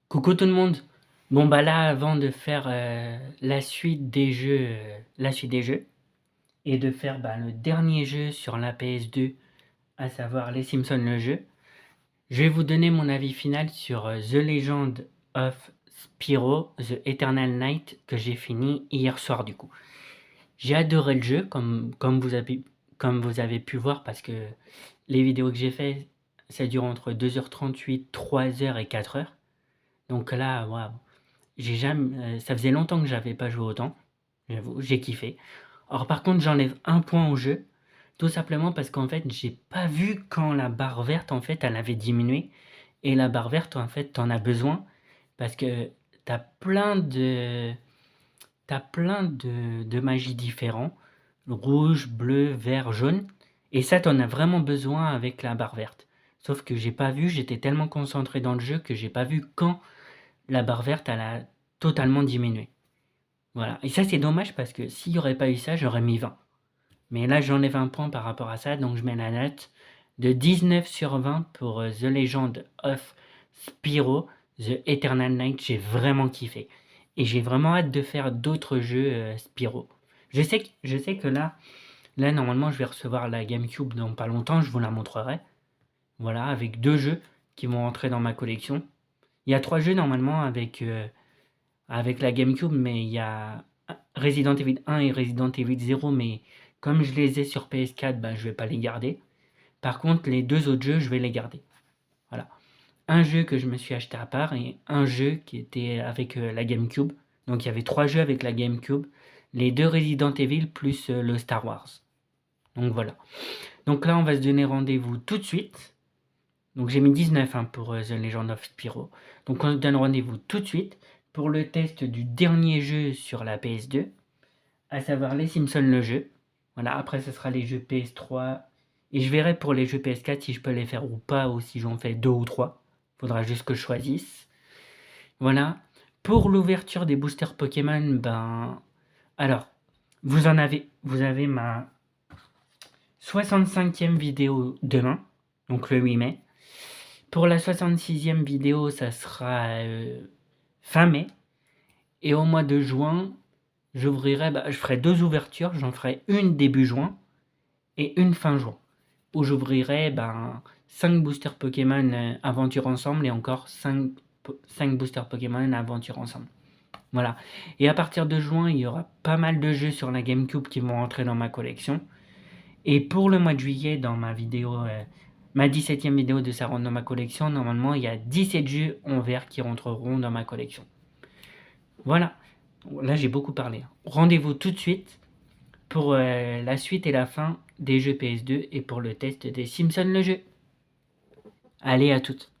Coucou tout le monde. Bon bah là, avant de faire, la suite des jeux et de faire, bah, le dernier jeu sur la PS2, à savoir les Simpsons le jeu, je vais vous donner mon avis final sur, The Legend of Spyro: The Eternal Night que j'ai fini hier soir du coup. J'ai adoré le jeu comme vous avez pu voir parce que les vidéos que j'ai fait, ça dure entre 2h38, 3 heures et 4 heures. Donc là, waouh! J'ai jamais, ça faisait longtemps que j'avais pas joué autant, j'avoue, j'ai kiffé. Alors par contre, j'enlève un point au jeu, tout simplement parce qu'en fait, j'ai pas vu quand la barre verte, en fait, elle avait diminué et la barre verte, en fait, tu en as besoin parce que tu as plein de magies différents, rouge, bleu, vert, jaune et ça, tu en as vraiment besoin avec la barre verte. Sauf que j'ai pas vu, j'étais tellement concentré dans le jeu que j'ai pas vu quand la barre verte, elle a totalement diminué. Voilà, et ça c'est dommage parce que s'il y aurait pas eu ça, j'aurais mis 20. Mais là j'enlève un point par rapport à ça, donc je mets la note de 19/20 pour The Legend of Spyro, The Eternal Night. J'ai vraiment kiffé. Et j'ai vraiment hâte de faire d'autres jeux Spyro. Je sais que là normalement je vais recevoir la GameCube dans pas longtemps, je vous la montrerai. Voilà, avec deux jeux qui vont rentrer dans ma collection. Il y a trois jeux normalement avec la GameCube, mais il y a Resident Evil 1 et Resident Evil 0, mais comme je les ai sur PS4, bah, je vais pas les garder. Par contre, les deux autres jeux, je vais les garder. Voilà. Un jeu que je me suis acheté à part et un jeu qui était avec la GameCube. Donc il y avait trois jeux avec la GameCube. Les deux Resident Evil plus le Star Wars. Donc voilà. Donc là, on va se donner rendez-vous tout de suite. Donc j'ai mis 19 hein, pour The Legend of Spyro. Donc on se donne rendez-vous tout de suite pour le test du dernier jeu sur la PS2, à savoir les Simpsons le jeu. Voilà, après ce sera les jeux PS3 et je verrai pour les jeux PS4 si je peux les faire ou pas ou si j'en fais deux ou trois. Faudra juste que je choisisse. Voilà. Pour l'ouverture des boosters Pokémon, ben alors vous avez ma 65e vidéo demain, donc le 8 mai. Pour la 66e vidéo, ça sera fin mai. Et au mois de juin, je ferai deux ouvertures. J'en ferai une début juin et une fin juin. Où j'ouvrirai 5 boosters Pokémon Aventure Ensemble et encore 5 boosters Pokémon Aventure Ensemble. Voilà. Et à partir de juin, il y aura pas mal de jeux sur la GameCube qui vont rentrer dans ma collection. Et pour le mois de juillet, dans ma vidéo, ma 17e vidéo de ça rentre dans ma collection, normalement il y a 17 jeux en vert qui rentreront dans ma collection. Voilà, là j'ai beaucoup parlé. Rendez-vous tout de suite pour la suite et la fin des jeux PS2 et pour le test des Simpsons le jeu. Allez, à toutes.